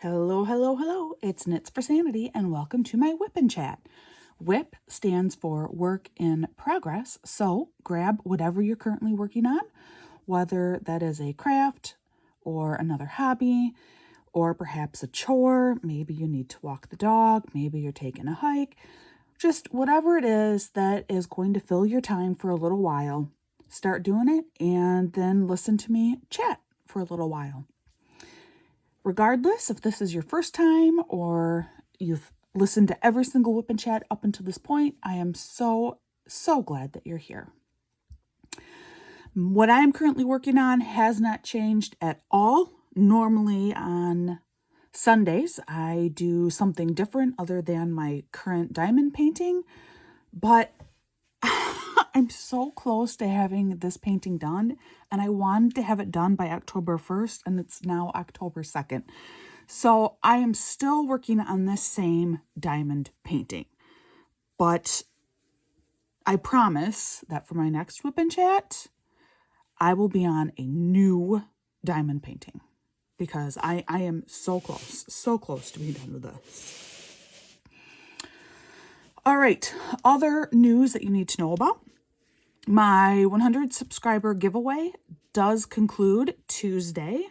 Hello, hello, hello. It's Knits for Sanity and welcome to my WIP Chat. WIP stands for Work in Progress, so grab whatever you're currently working on, whether that is a craft or another hobby or perhaps a chore. Maybe you need to walk the dog, maybe you're taking a hike, just whatever it is that is going to fill your time for a little while. Start doing it and then listen to me chat for a little while. Regardless if this is your first time or you've listened to every single WIP Chat up until this point, I am so glad that you're here. What I am currently working on has not changed at all. Normally on Sundays, I do something different other than my current diamond painting, but I'm so close to having this painting done, and I wanted to have it done by October 1st, and it's now October 2nd. So I am still working on this same diamond painting, but I promise that for my next WIP Chat, I will be on a new diamond painting because I am so close to being done with this. All right, other news that you need to know about. My 100 subscriber giveaway does conclude Tuesday,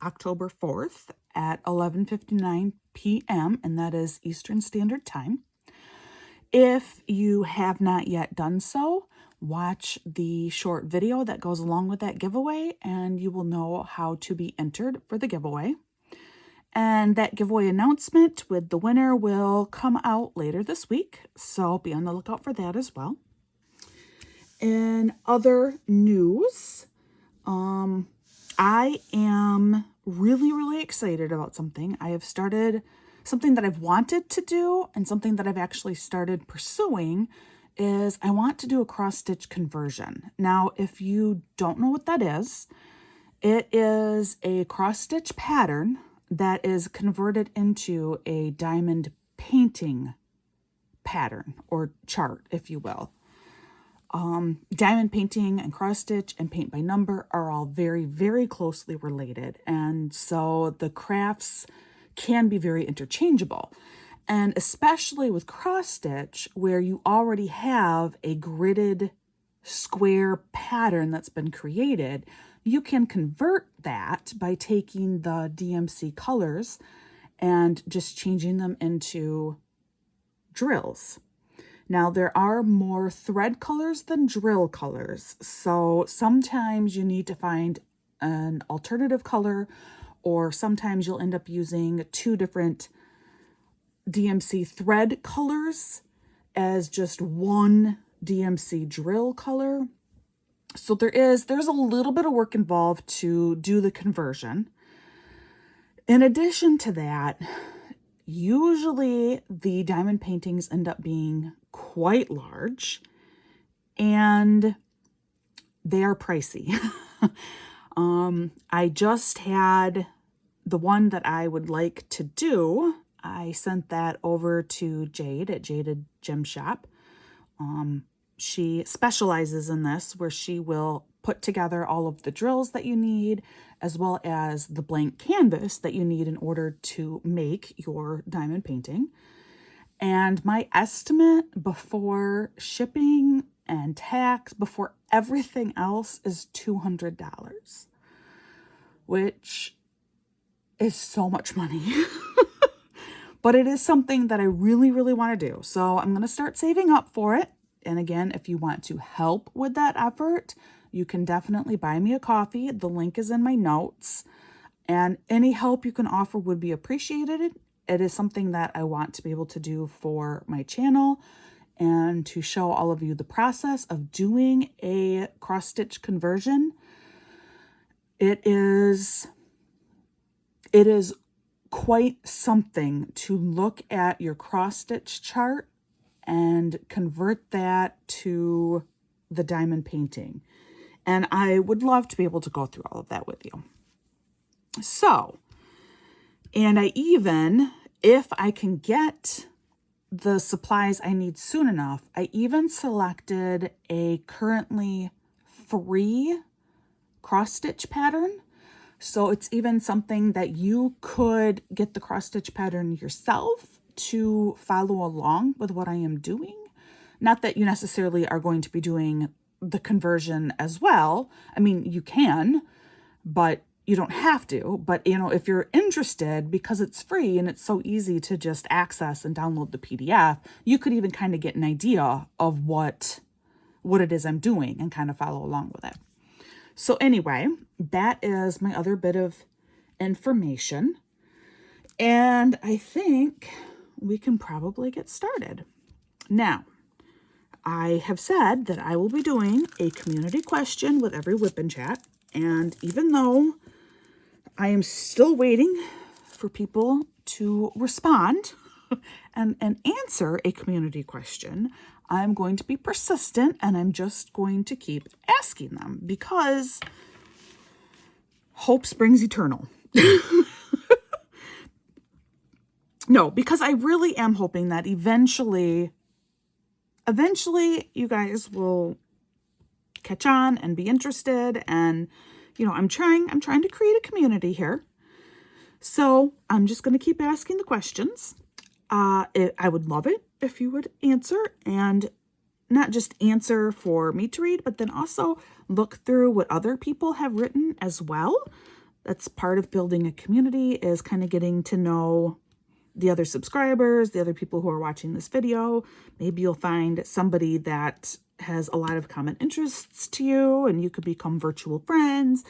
October 4th at 11:59 p.m. and that is Eastern Standard Time. If you have not yet done so, watch the short video that goes along with that giveaway and you will know how to be entered for the giveaway. And that giveaway announcement with the winner will come out later this week, so be on the lookout for that as well. In other news, I am really excited about something. I have started something that I've wanted to do and something that I've actually started pursuing is I want to do a cross-stitch conversion. Now, if you don't know what that is, it is a cross-stitch pattern that is converted into a diamond painting pattern or chart, if you will. Diamond painting and cross stitch and paint by number are all very closely related. And so the crafts can be very interchangeable. And especially with cross stitch, where you already have a gridded square pattern that's been created, you can convert that by taking the DMC colors and just changing them into drills. Now, there are more thread colors than drill colors, so sometimes you need to find an alternative color, or sometimes you'll end up using two different DMC thread colors as just one DMC drill color. So there's a little bit of work involved to do the conversion. In addition to that, usually the diamond paintings end up being quite large and they are pricey. I just had the one that I would like to do. I sent that over to Jade at Jaded Gem Shop. She specializes in this, where she will put together all of the drills that you need, as well as the blank canvas that you need in order to make your diamond painting. And my estimate before shipping and tax, before everything else, is $200, which is so much money. But it is something that I really want to do. So I'm going to start saving up for it. And again, if you want to help with that effort, you can definitely buy me a coffee. The link is in my notes. And any help you can offer would be appreciated. It is something that I want to be able to do for my channel and to show all of you the process of doing a cross-stitch conversion. It is quite something to look at your cross-stitch chart and convert that to the diamond painting. And I would love to be able to go through all of that with you. So, and I even, if I can get the supplies I need soon enough, I even selected a currently free cross-stitch pattern. So it's even something that you could get the cross stitch pattern yourself to follow along with what I am doing. Not that you necessarily are going to be doing the conversion as well. I mean, you can, but you don't have to. But, you know, if you're interested, because it's free and it's so easy to just access and download the PDF, you could even kind of get an idea of what it is I'm doing and kind of follow along with it. So anyway, that is my other bit of information. And I think we can probably get started. Now, I have said that I will be doing a community question with every WIP Chat. And even though I am still waiting for people to respond and answer a community question, I'm going to be persistent and I'm just going to keep asking them because hope springs eternal. No, because I really am hoping that eventually you guys will catch on and be interested. And, you know, I'm trying to create a community here. So I'm just going to keep asking the questions. I would love it if you would answer, and not just answer for me to read, but then also look through what other people have written as well. That's part of building a community, is kind of getting to know the other subscribers, the other people who are watching this video. Maybe you'll find somebody that has a lot of common interests to you and you could become virtual friends.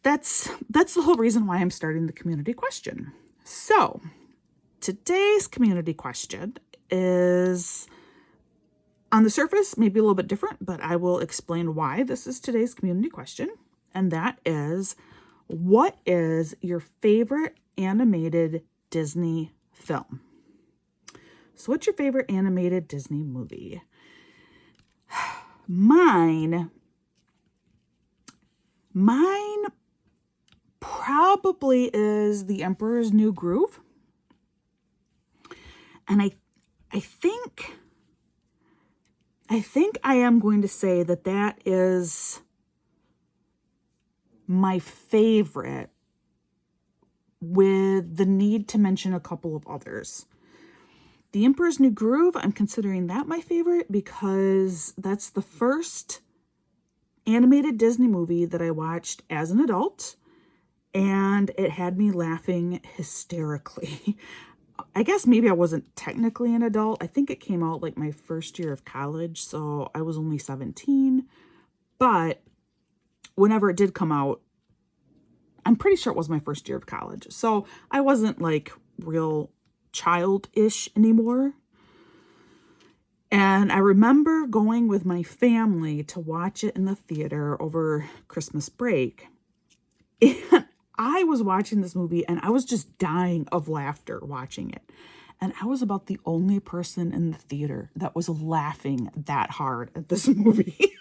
That's the whole reason why I'm starting the community question. So today's community question is, on the surface, maybe a little bit different, but I will explain why this is today's community question. And that is, what is your favorite animated Disney film? So what's your favorite animated Disney movie? Mine probably is The Emperor's New Groove. And I think I am going to say that is my favorite, with the need to mention a couple of others. The Emperor's New Groove, I'm considering that my favorite because that's the first animated Disney movie that I watched as an adult, and it had me laughing hysterically. I guess maybe I wasn't technically an adult. I think it came out like my first year of college, so I was only 17. But whenever it did come out, I'm pretty sure it was my first year of college. So I wasn't like real childish anymore. And I remember going with my family to watch it in the theater over Christmas break. And I was watching this movie and I was just dying of laughter watching it. And I was about the only person in the theater that was laughing that hard at this movie.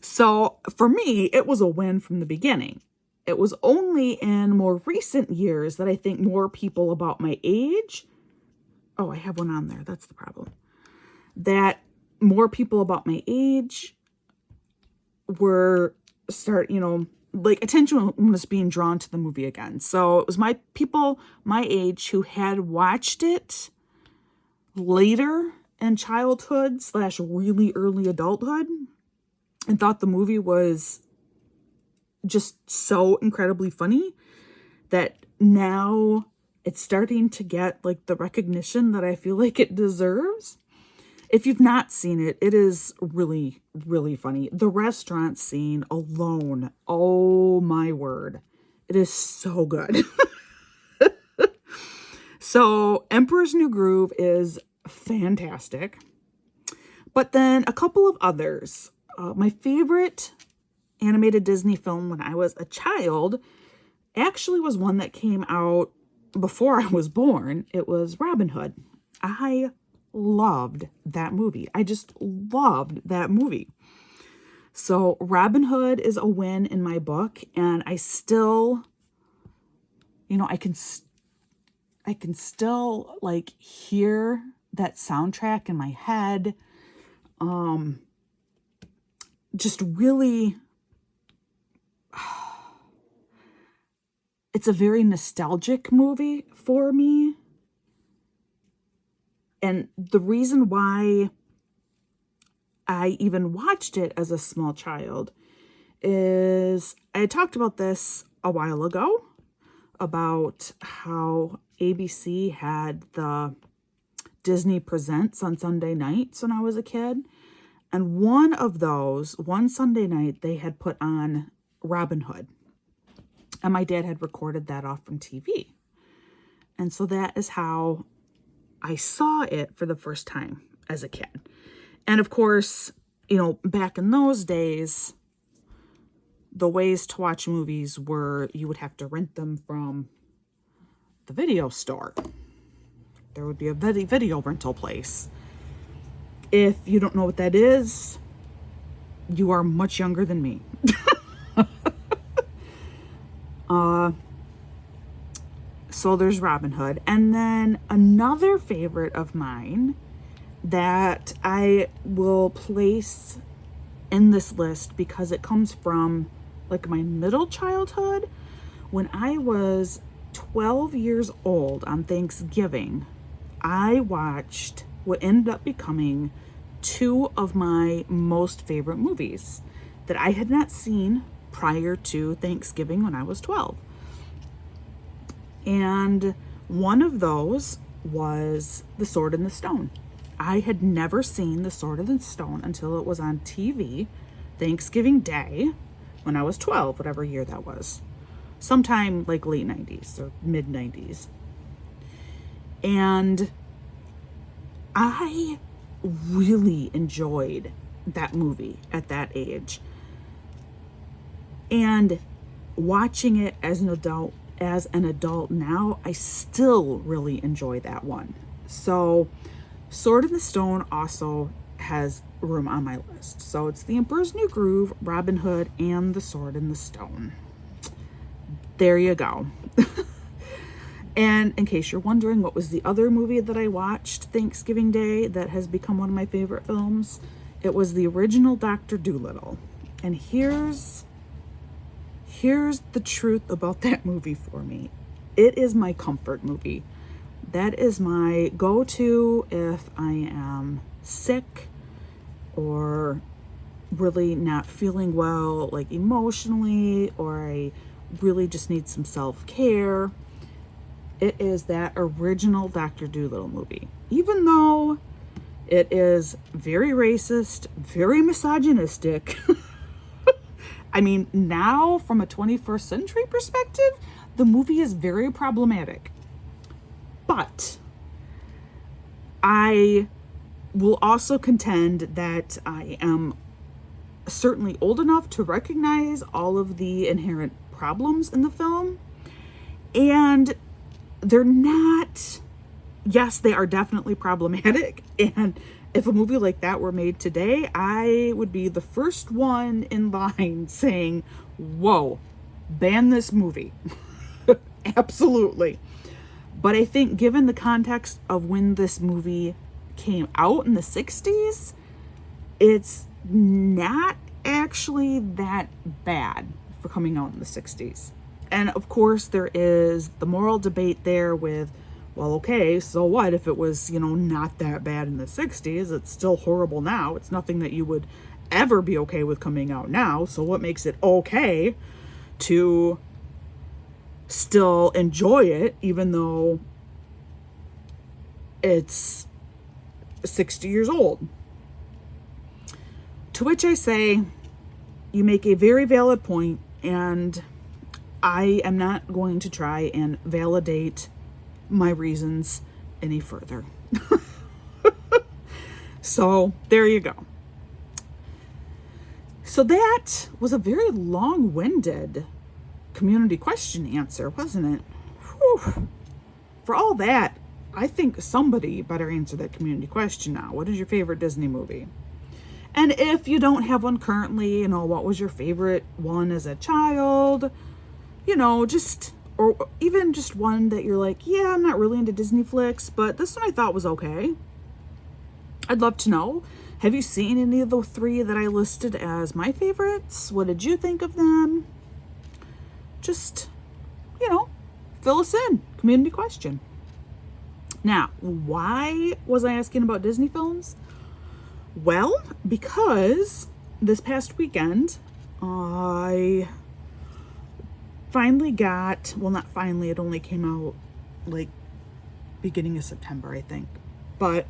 So for me, it was a win from the beginning. It was only in more recent years that I think more people about my age, oh, I have one on there, that's the problem, that more people about my age like attention was being drawn to the movie again. So it was people my age who had watched it later in childhood / really early adulthood and thought the movie was just so incredibly funny that now it's starting to get like the recognition that I feel like it deserves. If you've not seen it, it is really, really funny. The restaurant scene alone, oh my word, it is so good. So Emperor's New Groove is fantastic. But then a couple of others. My favorite animated Disney film when I was a child actually was one that came out before I was born. It was Robin Hood. I loved that movie. I just loved that movie. So Robin Hood is a win in my book, and I still, I can still like hear that soundtrack in my head. Just really it's a very nostalgic movie for me. And the reason why I even watched it as a small child is I had talked about this a while ago about how ABC had the Disney Presents on Sunday nights when I was a kid. And one Sunday night, they had put on Robin Hood. And my dad had recorded that off from TV. And so that is how I saw it for the first time as a kid. And of course, back in those days, the ways to watch movies were you would have to rent them from the video store. There would be a video rental place. If you don't know what that is, you are much younger than me. So there's Robin Hood. And then another favorite of mine that I will place in this list because it comes from like my middle childhood. When I was 12 years old on Thanksgiving, I watched what ended up becoming two of my most favorite movies that I had not seen prior to Thanksgiving when I was 12. And one of those was The Sword and the Stone. I had never seen The Sword and the Stone until it was on TV Thanksgiving Day when I was 12, whatever year that was. Sometime like late 90s or mid 90s. And I really enjoyed that movie at that age. And watching it as an adult now, I still really enjoy that one. So Sword in the Stone also has room on my list. So it's The Emperor's New Groove, Robin Hood, and The Sword in the Stone. There you go. And in case you're wondering what was the other movie that I watched Thanksgiving Day that has become one of my favorite films, it was the original Dr. Dolittle. And here's the truth about that movie for me. It is my comfort movie. That is my go-to if I am sick or really not feeling well, like emotionally, or I really just need some self-care. It is that original Dr. Dolittle movie. Even though it is very racist, very misogynistic. I mean, now from a 21st century perspective, the movie is very problematic. But I will also contend that I am certainly old enough to recognize all of the inherent problems in the film. And they're not, yes, they are definitely problematic. And if a movie like that were made today, I would be the first one in line saying, whoa, ban this movie. Absolutely. But I think given the context of when this movie came out in the 60s, it's not actually that bad for coming out in the 60s. And of course, there is the moral debate there with, well, okay, so what if it was, not that bad in the 60s? It's still horrible now. It's nothing that you would ever be okay with coming out now. So what makes it okay to still enjoy it, even though it's 60 years old? To which I say, you make a very valid point, and I am not going to try and validate my reasons any further. So there you go. So that was a very long-winded community question answer, wasn't it? Whew. For all that, I think somebody better answer that community question now. What is your favorite Disney movie? And if you don't have one currently, what was your favorite one as a child? Or even just one that you're like, yeah, I'm not really into Disney flicks, but this one I thought was okay. I'd love to know. Have you seen any of the three that I listed as my favorites? What did you think of them? Just fill us in. Community question. Now, why was I asking about Disney films? Well, because this past weekend, I finally got, well, not finally, it only came out like beginning of September, I think. But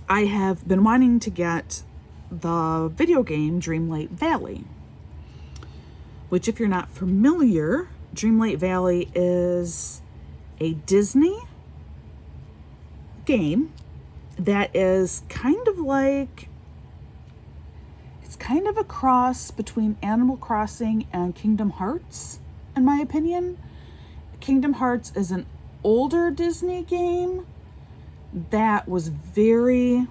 I have been wanting to get the video game Dreamlight Valley, which, if you're not familiar, Dreamlight Valley is a Disney game that is kind of like, it's kind of a cross between Animal Crossing and Kingdom Hearts, in my opinion. Kingdom Hearts is an older Disney game that was very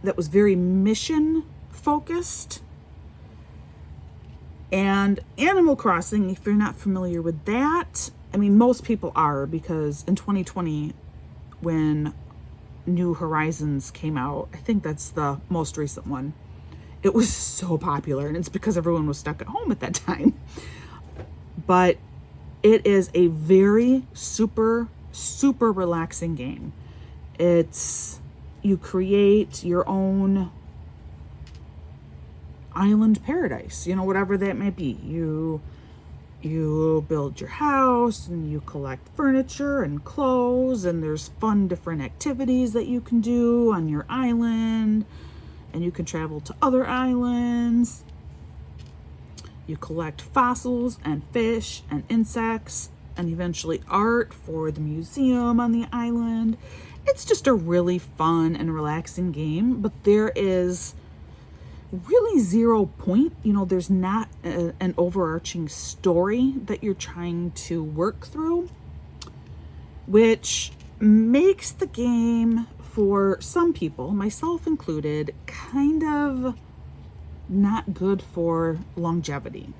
mission focused. And Animal Crossing, if you're not familiar with that, I mean, most people are, because in 2020, when New Horizons came out, I think that's the most recent one, it was so popular, and it's because everyone was stuck at home at that time. But it is a very super relaxing game. You create your own island paradise, whatever that may be. You build your house and you collect furniture and clothes, and there's fun different activities that you can do on your island, and you can travel to other islands. You collect fossils and fish and insects and eventually art for the museum on the island. It's just a really fun and relaxing game, but there is really 0 point. There's not an overarching story that you're trying to work through, which makes the game, for some people, myself included, kind of not good for longevity.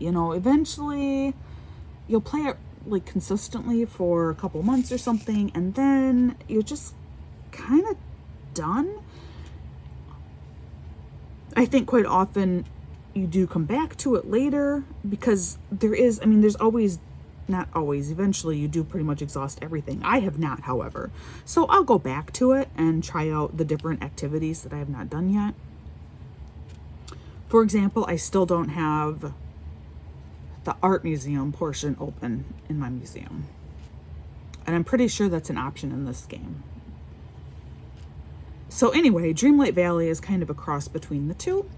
Eventually you'll play it like consistently for a couple months or something, and then you're just kind of done. I think quite often you do come back to it later, because there's always, not always, eventually you do pretty much exhaust everything. I have not, however. So I'll go back to it and try out the different activities that I have not done yet. For example, I still don't have the art museum portion open in my museum. And I'm pretty sure that's an option in this game. So anyway, Dreamlight Valley is kind of a cross between the two.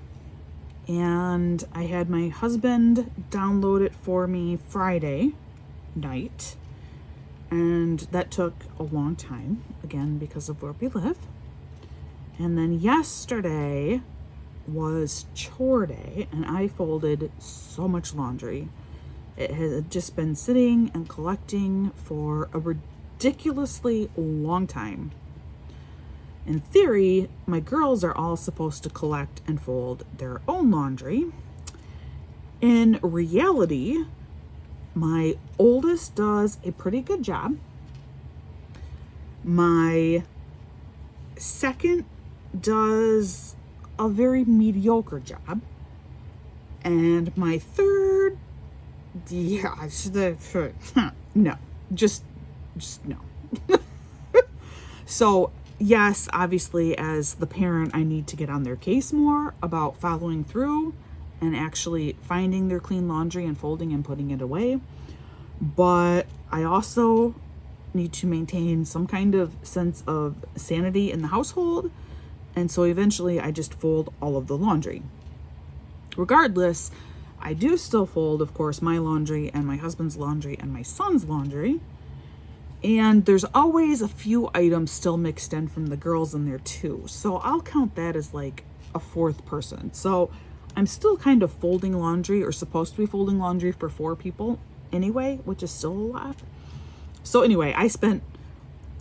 And I had my husband download it for me Friday night. And that took a long time, again, because of where we live. And then yesterday was chore day, and I folded so much laundry. It had just been sitting and collecting for a ridiculously long time. In theory, my girls are all supposed to collect and fold their own laundry. In reality, my oldest does a pretty good job. My second does a very mediocre job. And my third, no, just no. So yes, obviously, as the parent, I need to get on their case more about following through and actually finding their clean laundry and folding and putting it away. But I also need to maintain some kind of sense of sanity in the household. And so eventually I just fold all of the laundry. Regardless, I do still fold, of course, my laundry and my husband's laundry and my son's laundry. And there's always a few items still mixed in from the girls in there too. So I'll count that as like a fourth person. So I'm still kind of folding laundry, or supposed to be folding laundry, for 4 people anyway, which is still a lot. So anyway, I spent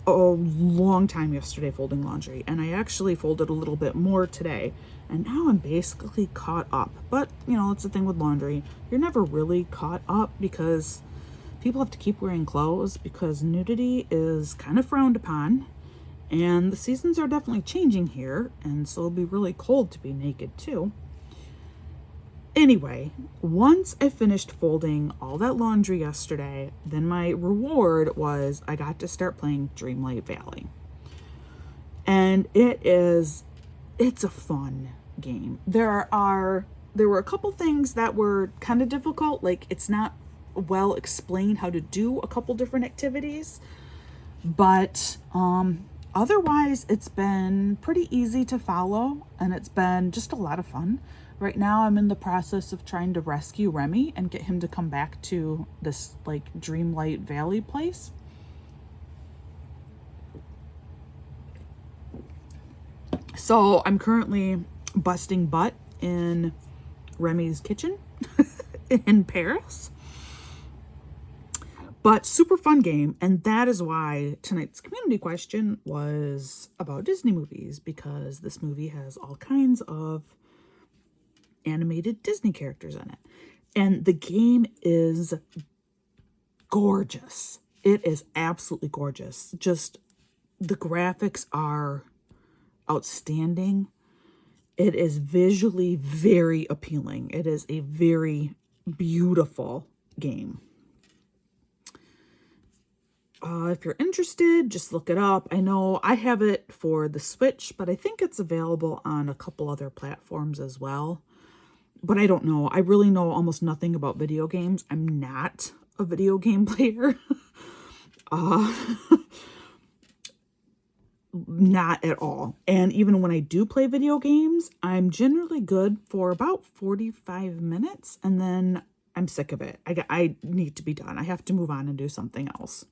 a long time yesterday folding laundry, and I actually folded a little bit more today, and now I'm basically caught up. But it's the thing with laundry, you're never really caught up, because people have to keep wearing clothes, because nudity is kind of frowned upon, and the seasons are definitely changing here, and so it'll be really cold to be naked too. Anyway, once I finished folding all that laundry yesterday, then my reward was I got to start playing Dreamlight Valley. And it's a fun game. There were a couple things that were kind of difficult, like it's not well explained how to do a couple different activities, but otherwise it's been pretty easy to follow, and it's been just a lot of fun. Right now I'm in the process of trying to rescue Remy and get him to come back to this like Dreamlight Valley place. So I'm currently busting butt in Remy's kitchen in Paris. But super fun game, and that is why tonight's community question was about Disney movies, because this movie has all kinds of animated Disney characters in it. And the game is gorgeous. It is absolutely gorgeous. Just the graphics are outstanding. It is visually very appealing. It is a very beautiful game. If you're interested, just look it up. I know I have it for the Switch, but I think it's available on a couple other platforms as well. But I don't know. I really know almost nothing about video games. I'm not a video game player. Not at all. And even when I do play video games, I'm generally good for about 45 minutes, and then I'm sick of it. I need to be done. I have to move on and do something else.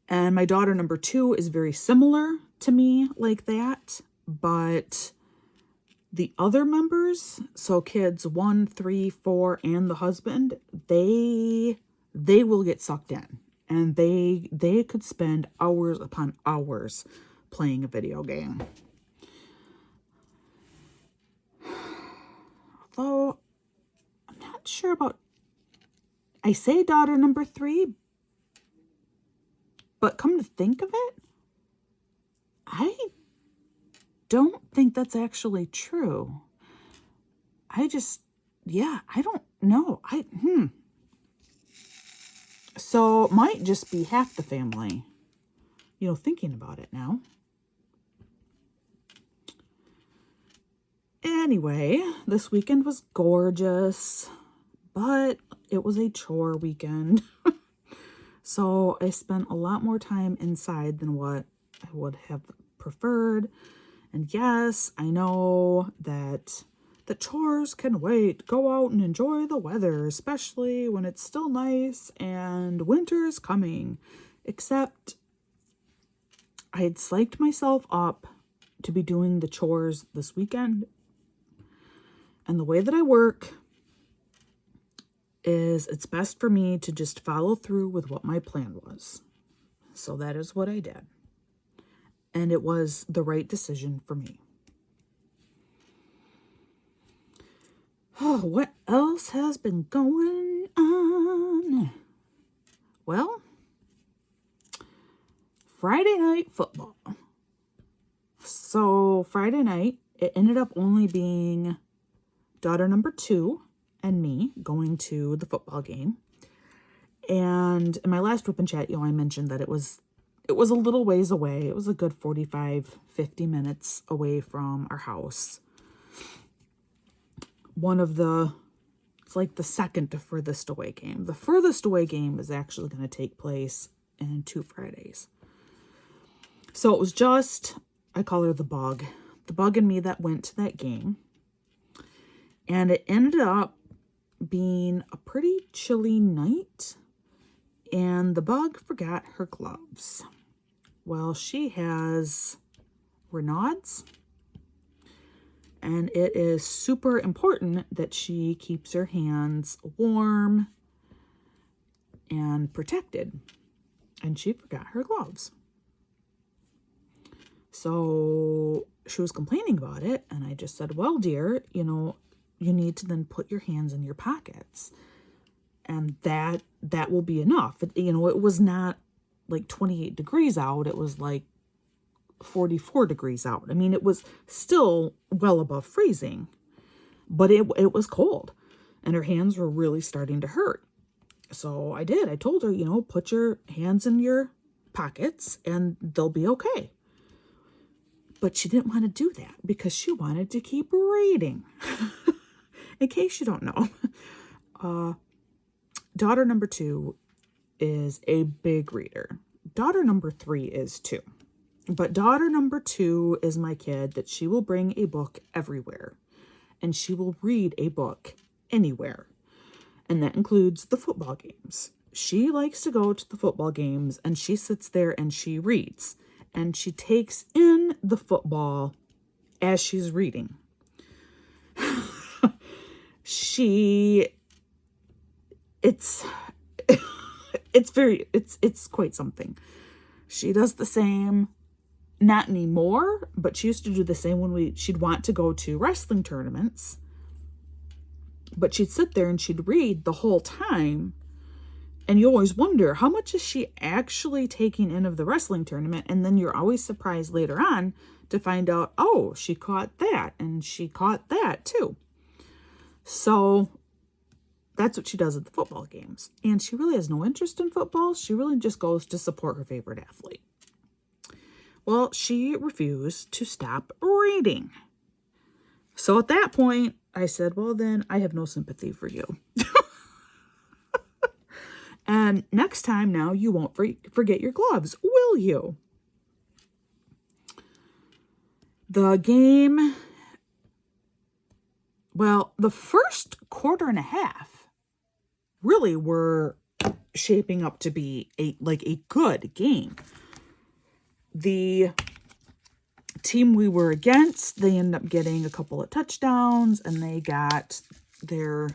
And my daughter number 2 is very similar to me like that, but the other members, so kids 1, 3, 4, and the husband, they will get sucked in, and they could spend hours upon hours playing a video game. Although I'm not sure about, I say daughter number 3, but come to think of it, I don't think that's actually true. I don't know. So it might just be half the family, thinking about it now. Anyway, this weekend was gorgeous, but it was a chore weekend. So I spent a lot more time inside than what I would have preferred. And yes, I know that the chores can wait. Go out and enjoy the weather, especially when it's still nice and winter is coming. Except I had psyched myself up to be doing the chores this weekend. And the way that I work is it's best for me to just follow through with what my plan was. So that is what I did. And it was the right decision for me. Oh, what else has been going on? Well, Friday night football. So Friday night, it ended up only being daughter number 2 and me going to the football game. And in my last WIP Chat, I mentioned that it was a little ways away. It was a good 45, 50 minutes away from our house. It's like the second to furthest away game. The furthest away game is actually going to take place in 2 Fridays. So it was just, I call her the bug in me that went to that game. And it ended up being a pretty chilly night, and the bug forgot her gloves. Well, she has Raynaud's, and it is super important that she keeps her hands warm and protected, and she forgot her gloves. So she was complaining about it, and I just said, well, dear, you need to then put your hands in your pockets, and that will be enough. It was not like 28 degrees out. It was like 44 degrees out. I mean, it was still well above freezing, but it was cold and her hands were really starting to hurt. So I did. I told her, put your hands in your pockets and they'll be okay. But she didn't want to do that because she wanted to keep reading. In case you don't know, daughter number 2 is a big reader. Daughter number 3 is too. But daughter number 2 is my kid that she will bring a book everywhere. And she will read a book anywhere. And that includes the football games. She likes to go to the football games and she sits there and she reads. And she takes in the football as she's reading. It's quite something. She does the same, not anymore, but she used to do the same when she'd want to go to wrestling tournaments. But she'd sit there and she'd read the whole time. And you always wonder, how much is she actually taking in of the wrestling tournament? And then you're always surprised later on to find out, oh, she caught that and she caught that too. So that's what she does at the football games. And she really has no interest in football. She really just goes to support her favorite athlete. Well, she refused to stop reading. So at that point, I said, well, then I have no sympathy for you. And next time now, you won't forget your gloves, will you? The game, well, the first quarter and a half really were shaping up to be a good game. The team we were against, they ended up getting a couple of touchdowns and they got their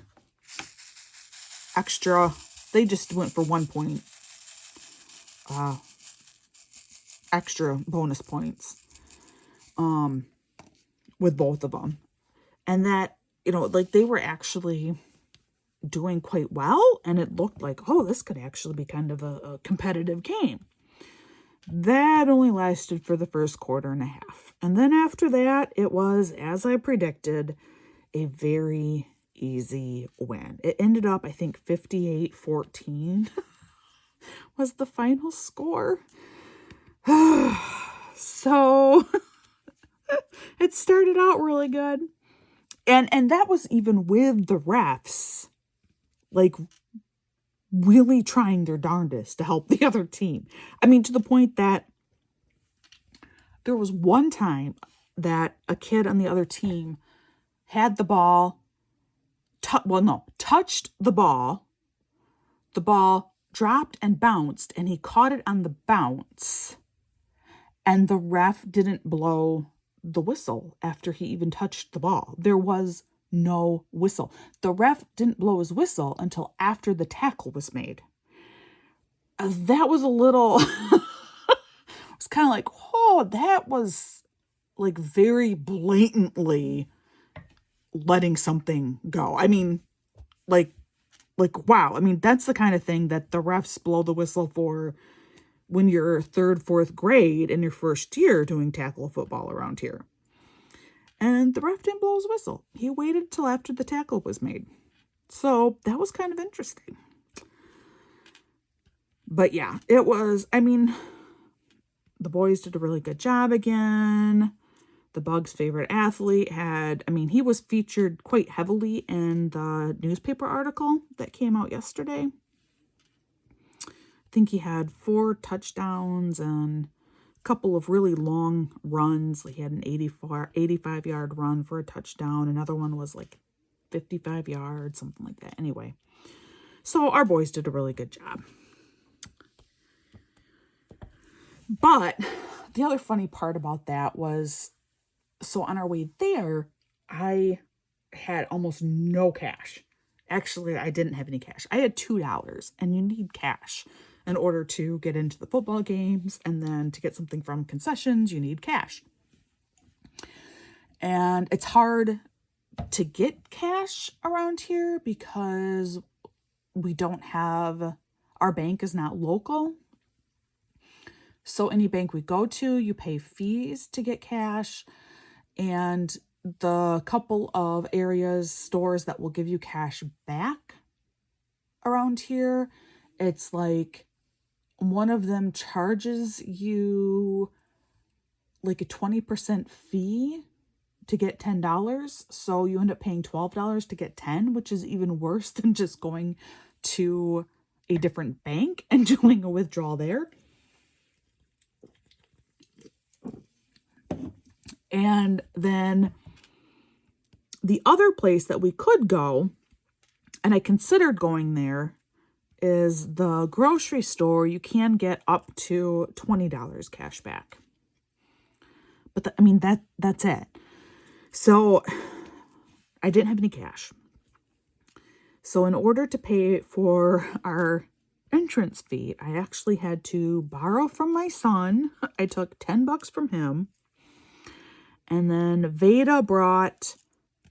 extra. They just went for 1 point, extra bonus points, with both of them. And that, they were actually doing quite well. And it looked like, oh, this could actually be kind of a competitive game. That only lasted for the first quarter and a half. And then after that, it was, as I predicted, a very easy win. It ended up, I think, 58-14 was the final score. So it started out really good. And that was even with the refs, really trying their darndest to help the other team. I mean, to the point that there was one time that a kid on the other team had the ball, touched the ball dropped and bounced, and he caught it on the bounce, and the ref didn't blow the whistle after he even touched the ball. There was no whistle. The ref didn't blow his whistle until after the tackle was made. That was a little, it's kind of like, oh, that was very blatantly letting something go. I mean, wow. I mean, that's the kind of thing that the refs blow the whistle for when you're 3rd, 4th grade in your first year doing tackle football around here. And the ref didn't blow his whistle. He waited till after the tackle was made. So that was kind of interesting. But yeah, it was, I mean, the boys did a really good job again. The Bugs' favorite athlete he was featured quite heavily in the newspaper article that came out yesterday. I think he had 4 touchdowns and a couple of really long runs. He had an 85-yard run for a touchdown. Another one was 55 yards, something like that. Anyway, so our boys did a really good job. But the other funny part about that was, so on our way there, I had almost no cash. Actually, I didn't have any cash. I had $2, and you need cash in order to get into the football games, and then to get something from concessions, you need cash. And it's hard to get cash around here because we don't have, our bank is not local. So any bank we go to, you pay fees to get cash. And the couple of stores that will give you cash back around here, it's like one of them charges you like a 20% fee to get $10. So you end up paying $12 to get 10, which is even worse than just going to a different bank and doing a withdrawal there. And then the other place that we could go, and I considered going there, is the grocery store. You can get up to $20 cash back. But that's it. So I didn't have any cash. So in order to pay for our entrance fee, I actually had to borrow from my son. I took $10 from him. And then Veda brought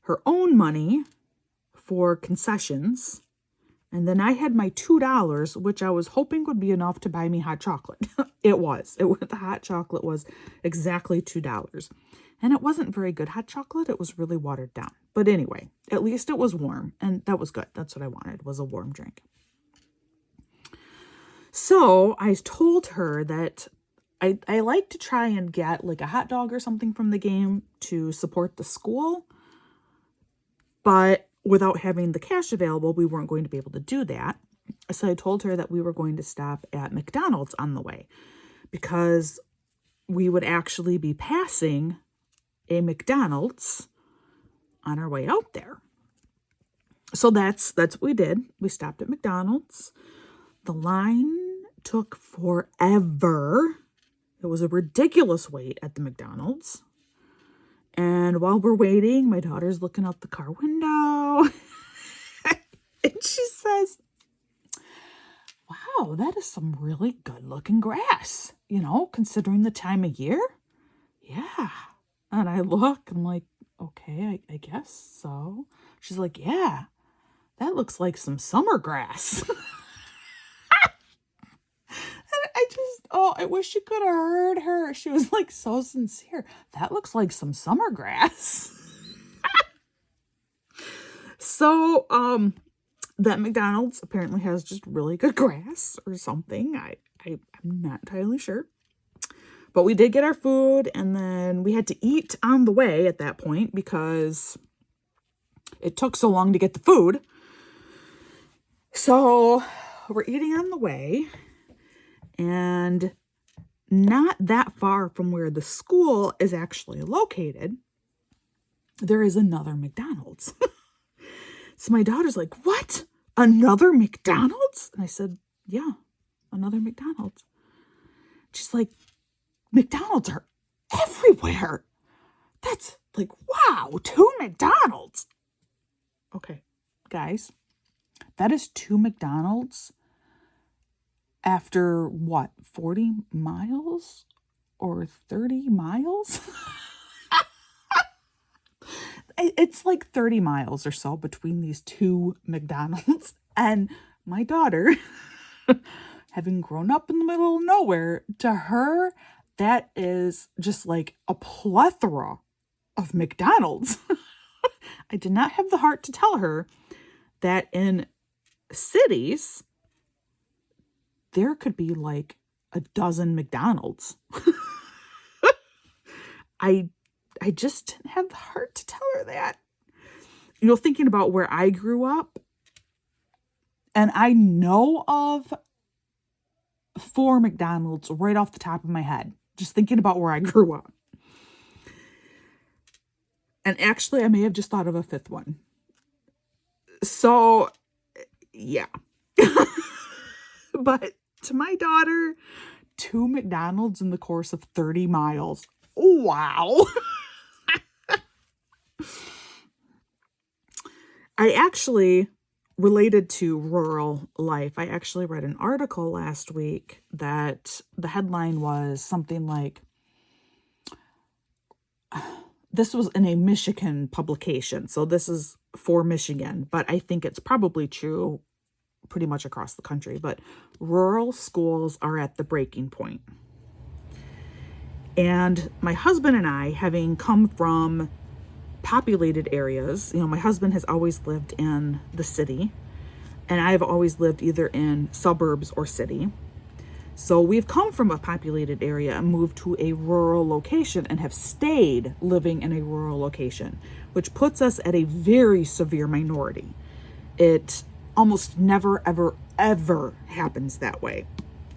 her own money for concessions. And then I had my $2, which I was hoping would be enough to buy me hot chocolate. It was. The hot chocolate was exactly $2. And it wasn't very good hot chocolate. It was really watered down. But anyway, at least it was warm. And that was good. That's what I wanted, was a warm drink. So I told her that I like to try and get like a hot dog or something from the game to support the school. But without having the cash available, we weren't going to be able to do that. So I told her that we were going to stop at McDonald's on the way, because we would actually be passing a McDonald's on our way out there. So that's what we did. We stopped at McDonald's. The line took forever. It was a ridiculous wait at the McDonald's. And while we're waiting, my daughter's looking out the car window. And she says, wow, that is some really good looking grass, considering the time of year. Yeah. And I look, I'm like, okay, I guess so. She's like, yeah, that looks like some summer grass. I wish you could have heard her. She was like so sincere. That looks like some summer grass. So, that McDonald's apparently has just really good grass or something. I'm not entirely sure. But we did get our food, and then we had to eat on the way at that point because it took so long to get the food. So we're eating on the way, and not that far from where the school is actually located, there is another McDonald's. So my daughter's like, what? Another McDonald's? And I said, yeah, another McDonald's. She's like, McDonald's are everywhere. That's like, wow, 2 McDonald's. Okay, guys, that is 2 McDonald's after what, 40 miles or 30 miles? It's like 30 miles or so between these 2 McDonald's. And my daughter, having grown up in the middle of nowhere, to her, that is just like a plethora of McDonald's. I did not have the heart to tell her that in cities, there could be like a dozen McDonald's. I just didn't have the heart to tell her that. Thinking about where I grew up, and I know of 4 McDonald's right off the top of my head, just thinking about where I grew up. And actually, I may have just thought of a 5th one. So, yeah. But to my daughter, 2 McDonald's in the course of 30 miles. Wow. I actually, related to rural life, I actually read an article last week that the headline was something like, this was in a Michigan publication, so this is for Michigan, but I think it's probably true pretty much across the country, but rural schools are at the breaking point. And my husband and I, having come from populated areas, my husband has always lived in the city, and I've always lived either in suburbs or city. So we've come from a populated area and moved to a rural location and have stayed living in a rural location, which puts us at a very severe minority. It almost never, ever, ever happens that way.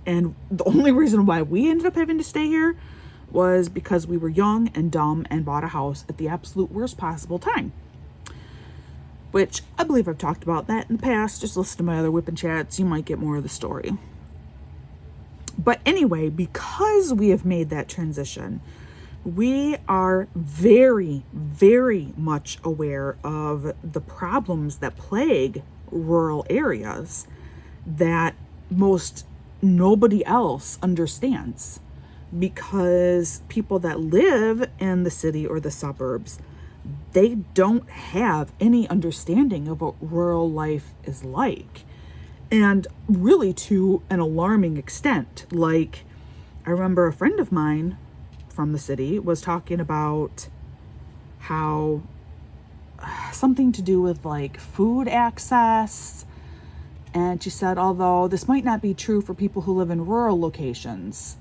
And the only reason why we ended up having to stay here was because we were young and dumb and bought a house at the absolute worst possible time. Which I believe I've talked about that in the past. Just listen to my other WIP Chats. You might get more of the story. But anyway, because we have made that transition, we are very, very much aware of the problems that plague rural areas that most nobody else understands, because people that live in the city or the suburbs, they don't have any understanding of what rural life is like. And really to an alarming extent. Like, I remember a friend of mine from the city was talking about how something to do with like food access. And she said, although this might not be true for people who live in rural locations,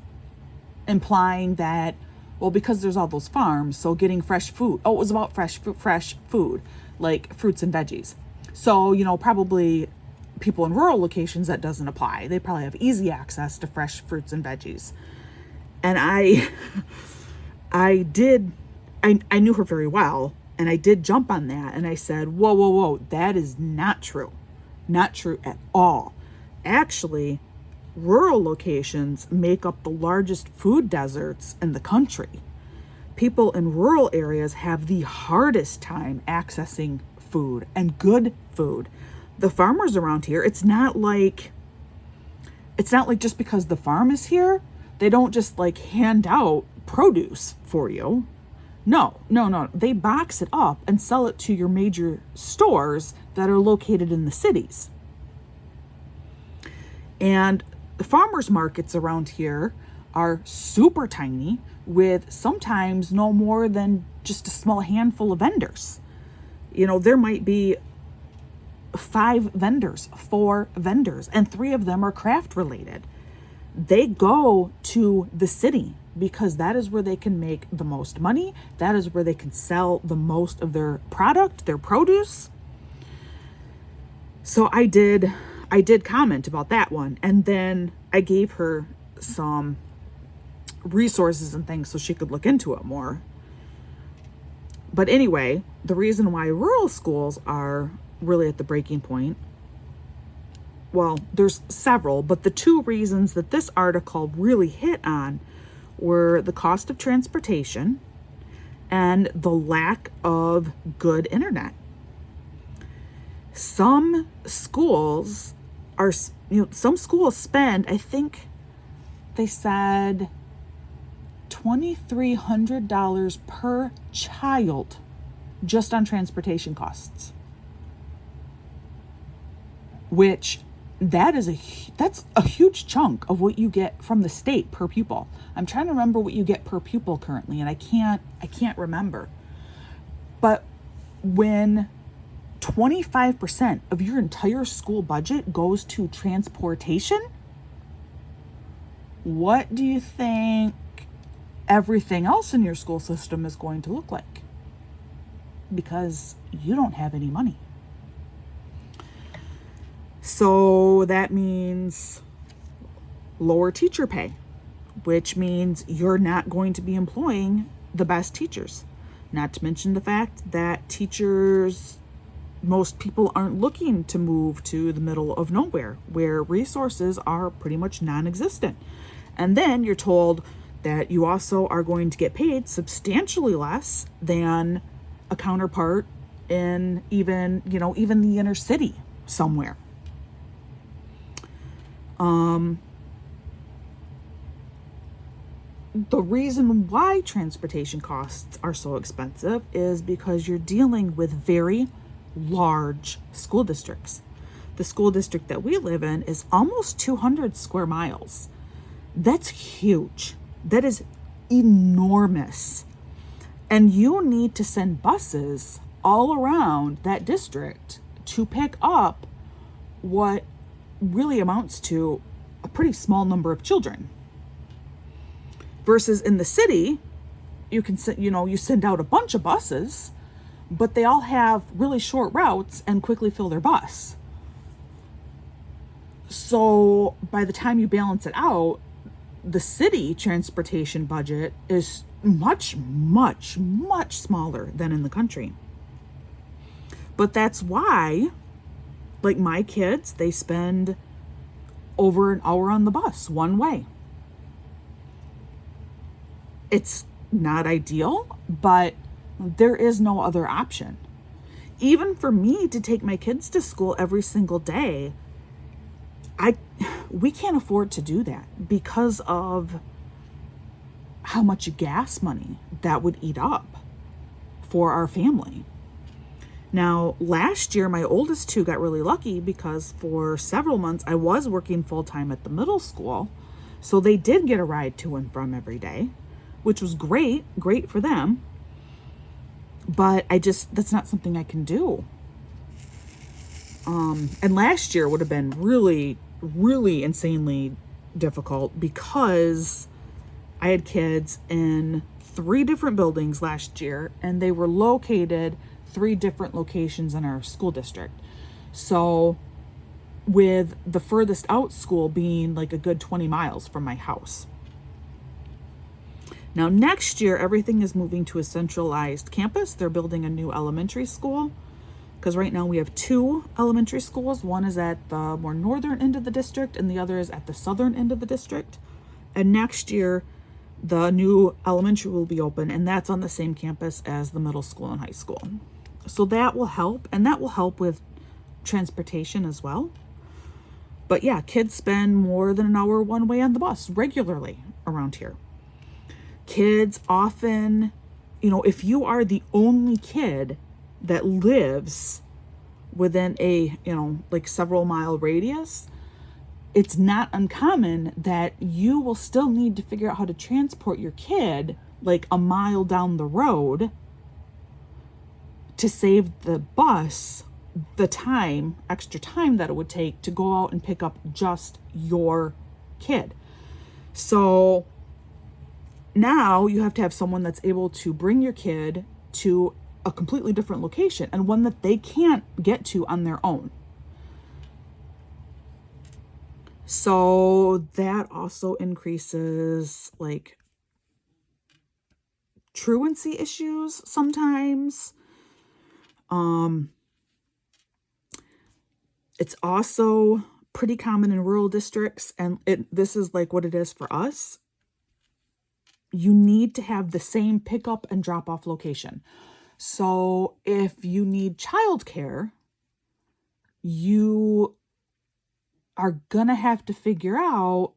implying that, well, because there's all those farms, so getting fresh food. Oh, it was about fresh food, like fruits and veggies. So, probably people in rural locations, that doesn't apply. They probably have easy access to fresh fruits and veggies. And I knew her very well, and I did jump on that, and I said, whoa, that is not true. Not true at all. Actually, rural locations make up the largest food deserts in the country. People in rural areas have the hardest time accessing food, and good food. The farmers around here, it's not like just because the farm is here, they don't just like hand out produce for you. No. They box it up and sell it to your major stores that are located in the cities. And the farmers markets around here are super tiny, with sometimes no more than just a small handful of vendors. There might be 4 vendors, and 3 of them are craft related. They go to the city because that is where they can make the most money. That is where they can sell the most of their product, their produce. So I did comment about that one, and then I gave her some resources and things so she could look into it more. But anyway, the reason why rural schools are really at the breaking point, well, there's several, but the 2 reasons that this article really hit on were the cost of transportation and the lack of good internet. Some schools spend, I think they said $2,300 per child just on transportation costs. Which that's a huge chunk of what you get from the state per pupil. I'm trying to remember what you get per pupil currently, and I can't remember. But when 25% of your entire school budget goes to transportation, what do you think everything else in your school system is going to look like? Because you don't have any money. So that means lower teacher pay, which means you're not going to be employing the best teachers. Not to mention the fact that most people aren't looking to move to the middle of nowhere where resources are pretty much non-existent. And then you're told that you also are going to get paid substantially less than a counterpart in even the inner city somewhere. The reason why transportation costs are so expensive is because you're dealing with very large school districts. The school district that we live in is almost 200 square miles. That's huge. That is enormous. And you need to send buses all around that district to pick up what really amounts to a pretty small number of children. Versus in the city, you can you send out a bunch of buses, but they all have really short routes and quickly fill their bus. So by the time you balance it out, the city transportation budget is much, much, much smaller than in the country. But that's why, like my kids, they spend over an hour on the bus one way. It's not ideal, but there is no other option. Even for me to take my kids to school every single day, we can't afford to do that because of how much gas money that would eat up for our family. Now, last year, my oldest two got really lucky because for several months I was working full-time at the middle school. So they did get a ride to and from every day, which was great for them. But that's not something I can do. And last year would have been really, really insanely difficult because I had kids in 3 different buildings last year, and they were located 3 different locations in our school district. So with the furthest out school being like a good 20 miles from my house. Now next year, everything is moving to a centralized campus. They're building a new elementary school because right now we have 2 elementary schools. One is at the more northern end of the district and the other is at the southern end of the district. And next year, the new elementary will be open, and that's on the same campus as the middle school and high school. So that will help, and that will help with transportation as well. But yeah, kids spend more than an hour one way on the bus regularly around here. Kids often, if you are the only kid that lives within a, like several mile radius, it's not uncommon that you will still need to figure out how to transport your kid like a mile down the road to save the bus the extra time that it would take to go out and pick up just your kid. So now you have to have someone that's able to bring your kid to a completely different location and one that they can't get to on their own. So that also increases like truancy issues sometimes. It's also pretty common in rural districts, and this is like what it is for us. You need to have the same pickup and drop off location. So if you need childcare, you are gonna have to figure out,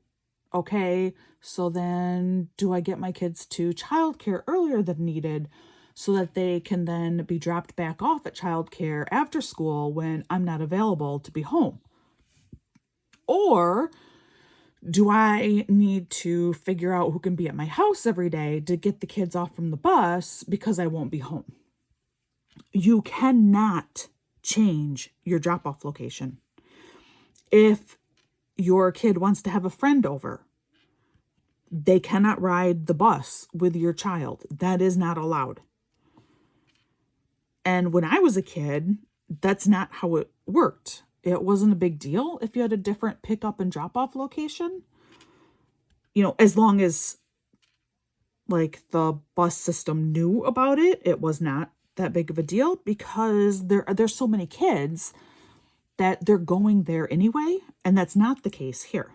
okay, so then do I get my kids to childcare earlier than needed so that they can then be dropped back off at childcare after school when I'm not available to be home? Or do I need to figure out who can be at my house every day to get the kids off from the bus because I won't be home? You cannot change your drop-off location. If your kid wants to have a friend over, they cannot ride the bus with your child. That is not allowed. And when I was a kid, that's not how it worked. It wasn't a big deal if you had a different pickup and drop-off location. As long as like the bus system knew about it, it was not that big of a deal because there's so many kids that they're going there anyway, and that's not the case here.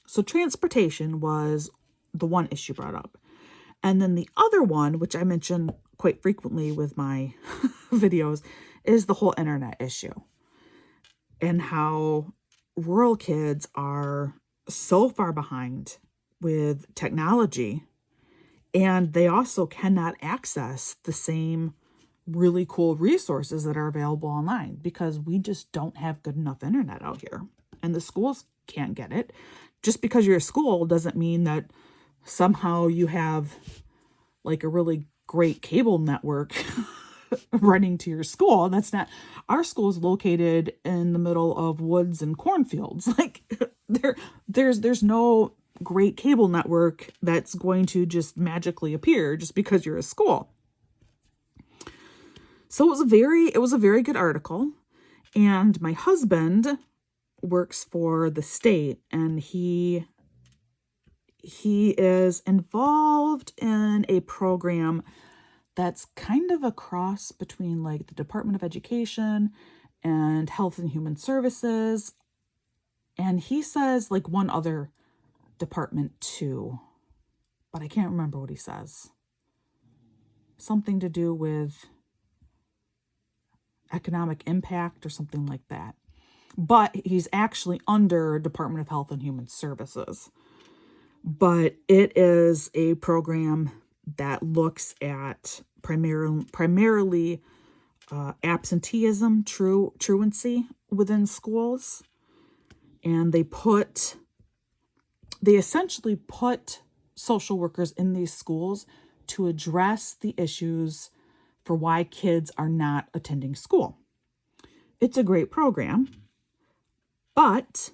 So transportation was the one issue brought up. And then the other one, which I mention quite frequently with my videos, is the whole internet issue and how rural kids are so far behind with technology, and they also cannot access the same really cool resources that are available online because we just don't have good enough internet out here, and the schools can't get it. Just because you're a school doesn't mean that somehow you have like a really great cable network running to your school. That's not, our school is located in the middle of woods and cornfields. Like there's no great cable network that's going to just magically appear just because you're a school. So it was a very good article. And my husband works for the state, and he is involved in a program that's kind of a cross between like the Department of Education and Health and Human Services. And he says like one other department too, but I can't remember what he says. Something to do with economic impact or something like that. But he's actually under Department of Health and Human Services. But it is a program that looks at primarily absenteeism, truancy within schools. And they essentially put social workers in these schools to address the issues for why kids are not attending school. It's a great program, but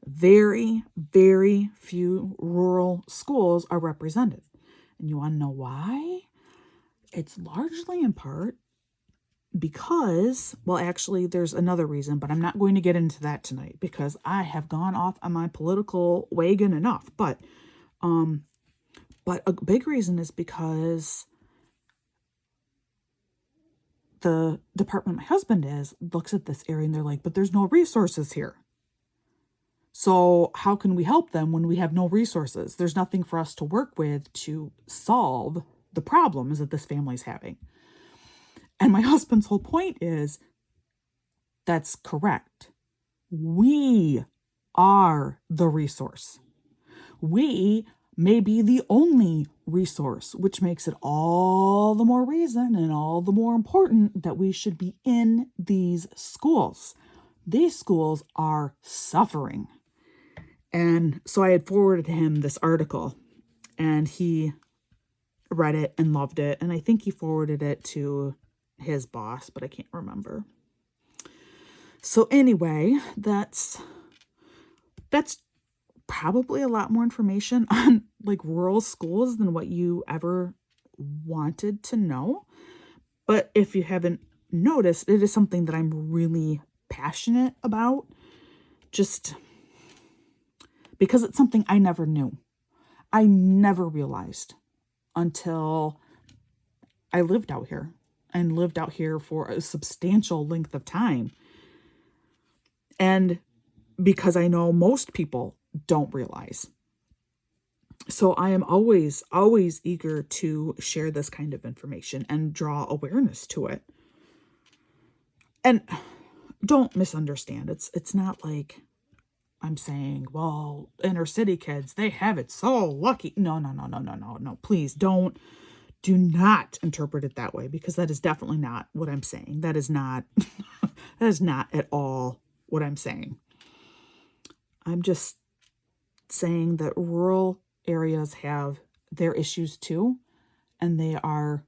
very, very few rural schools are represented. And you want to know why? It's largely in part because, well, actually, there's another reason, but I'm not going to get into that tonight because I have gone off on my political wagon enough. But a big reason is because the department my husband looks at this area and they're like, but there's no resources here. So how can we help them when we have no resources? There's nothing for us to work with to solve the problems that this family's having. And my husband's whole point is, that's correct. We are the resource. We may be the only resource, which makes it all the more reason and all the more important that we should be in these schools. These schools are suffering. And so I had forwarded him this article, and he read it and loved it. And I think he forwarded it to his boss, but I can't remember. So anyway, that's probably a lot more information on like rural schools than what you ever wanted to know. But if you haven't noticed, it is something that I'm really passionate about, just because it's something I never knew. I never realized until I lived out here and lived out here for a substantial length of time. And because I know most people don't realize. So I am always eager to share this kind of information and draw awareness to it. And don't misunderstand. It's not like I'm saying, well, inner city kids, they have it so lucky. No. Please do not interpret it that way, because that is definitely not what I'm saying. That is not at all what I'm saying. I'm just saying that rural areas have their issues too, and they are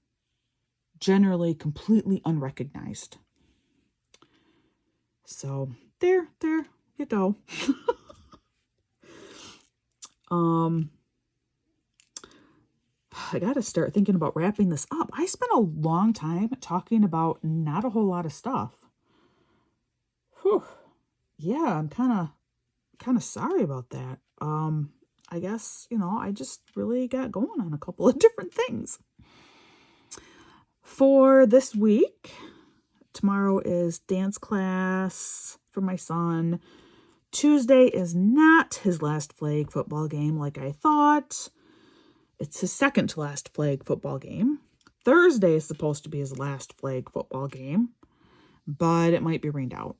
generally completely unrecognized. So there you go. I got to start thinking about wrapping this up. I spent a long time talking about not a whole lot of stuff. Whew. Yeah, I'm kind of sorry about that. I guess, I just really got going on a couple of different things. For this week, tomorrow is dance class for my son. Tuesday is not his last flag football game like I thought. It's his second to last flag football game. Thursday is supposed to be his last flag football game, but it might be rained out.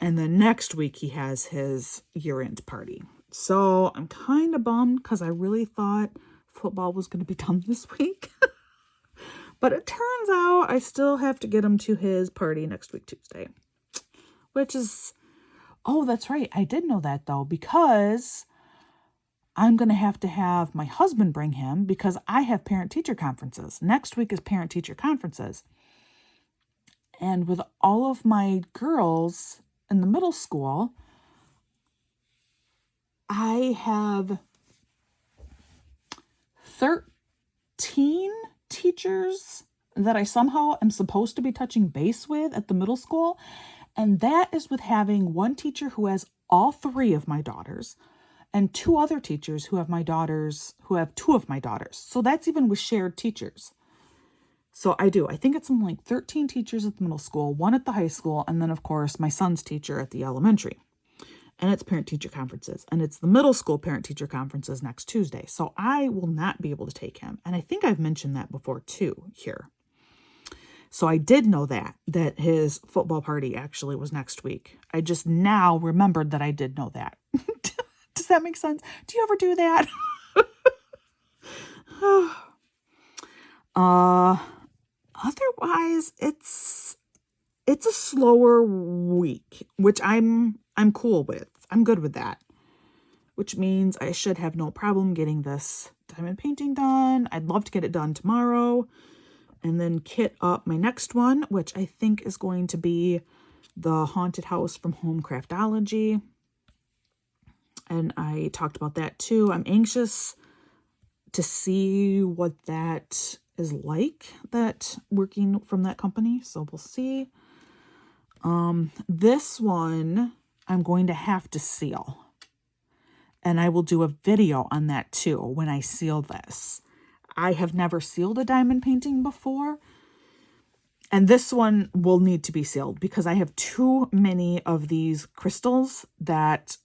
And then next week he has his year-end party. So I'm kind of bummed because I really thought football was going to be done this week. But it turns out I still have to get him to his party next week, Tuesday. Which is, oh, that's right. I did know that though, because I'm going to have my husband bring him because I have parent-teacher conferences. Next week is parent-teacher conferences. And with all of my girls in the middle school, I have 13 teachers that I somehow am supposed to be touching base with at the middle school. And that is with having one teacher who has all 3 of my daughters and 2 other teachers who have two of my daughters. So that's even with shared teachers. So I think it's something like 13 teachers at the middle school, 1 at the high school, and then of course my son's teacher at the elementary. And it's parent-teacher conferences. And it's the middle school parent-teacher conferences next Tuesday. So I will not be able to take him. And I think I've mentioned that before too here. So I did know that his football party actually was next week. I just now remembered that I did know that. Does that make sense? Do you ever do that? Otherwise, it's a slower week, which I'm cool with. I'm good with that. Which means I should have no problem getting this diamond painting done. I'd love to get it done tomorrow. And then kit up my next one, which I think is going to be the haunted house from Home Craftology. And I talked about that too. I'm anxious to see what that is like, that working from that company. So we'll see. This one I'm going to have to seal. And I will do a video on that too when I seal this. I have never sealed a diamond painting before. And this one will need to be sealed because I have too many of these crystals that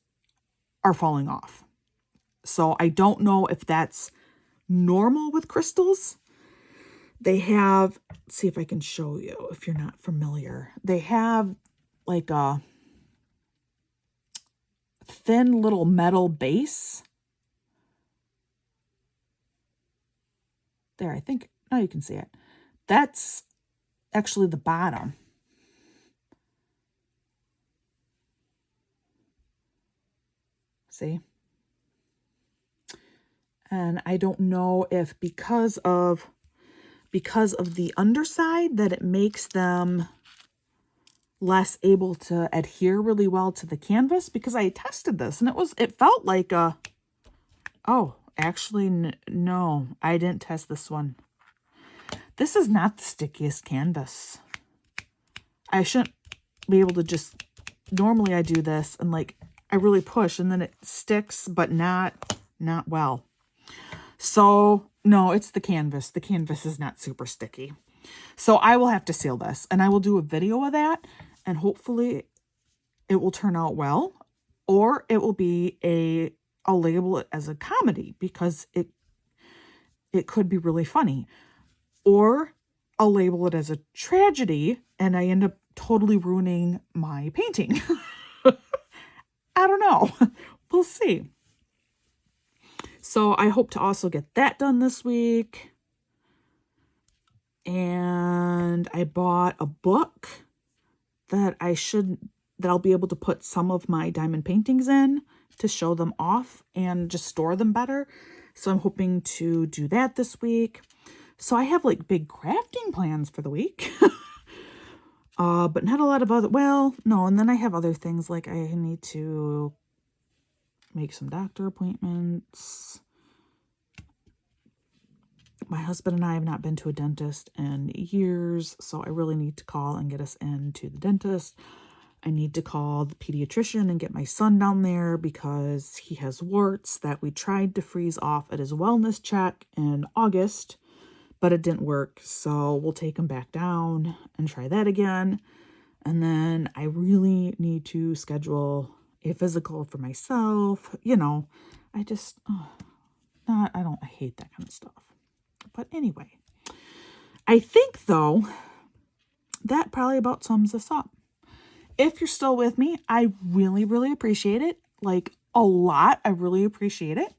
are falling off. So I don't know if that's normal with crystals. They have, let's see if I can show you if you're not familiar. They have like a thin little metal base. There, I think, now you can see it. That's actually the bottom. See? And I don't know if because of the underside that it makes them less able to adhere really well to the canvas, because I tested this and it felt like actually, no, I didn't test this one. This is not the stickiest canvas. I shouldn't be able to just, normally I do this and like, I really push and then it sticks, but not well. So no, it's the canvas. The canvas is not super sticky. So I will have to seal this and I will do a video of that and hopefully it will turn out well, or it will be I'll label it as a comedy because it could be really funny, or I'll label it as a tragedy and I end up totally ruining my painting. I don't know. We'll see. So I hope to also get that done this week. And I bought a book that I'll be able to put some of my diamond paintings in to show them off and just store them better. So I'm hoping to do that this week. So I have like big crafting plans for the week. But not a lot of and then I have other things like I need to make some doctor appointments. My husband and I have not been to a dentist in years, so I really need to call and get us into the dentist. I need to call the pediatrician and get my son down there because he has warts that we tried to freeze off at his wellness check in August, but it didn't work. So we'll take him back down and try that again. And then I really need to schedule a physical for myself. I hate that kind of stuff. But anyway, I think though, that probably about sums this up. If you're still with me, I really, really appreciate it. Like a lot. I really appreciate it.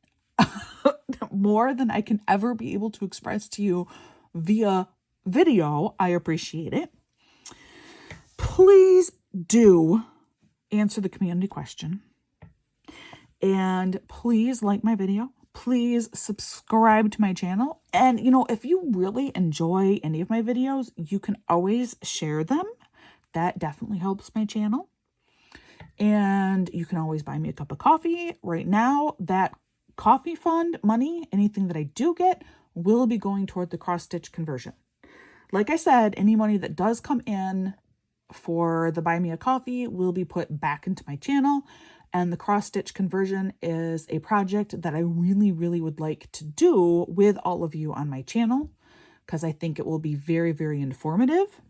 More than I can ever be able to express to you via video. I appreciate it. Please do answer the community question. And please like my video. Please subscribe to my channel. And, if you really enjoy any of my videos, you can always share them. That definitely helps my channel. And you can always buy me a cup of coffee. Right now, that coffee fund money, anything that I do get, will be going toward the cross-stitch conversion. Like I said, any money that does come in for the Buy Me a Coffee will be put back into my channel. And the cross-stitch conversion is a project that I really, really would like to do with all of you on my channel, because I think it will be very, very informative.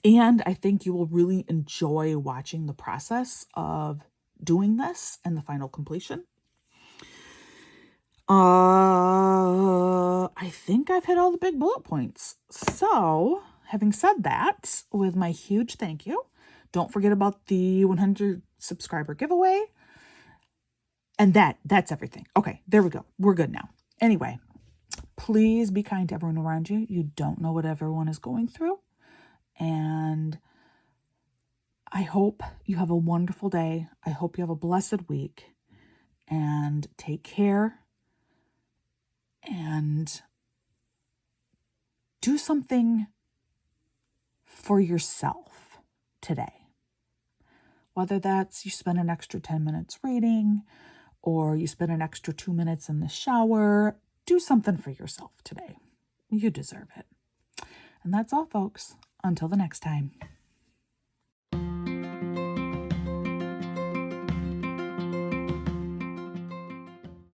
And I think you will really enjoy watching the process of doing this and the final completion. I think I've hit all the big bullet points. So, having said that, with my huge thank you, don't forget about the 100 subscriber giveaway. And that's everything. Okay, there we go. We're good now. Anyway, please be kind to everyone around you. You don't know what everyone is going through. And I hope you have a wonderful day. I hope you have a blessed week. And take care. And do something for yourself today. Whether that's you spend an extra 10 minutes reading, or you spend an extra 2 minutes in the shower, do something for yourself today. You deserve it. And that's all, folks. Until the next time.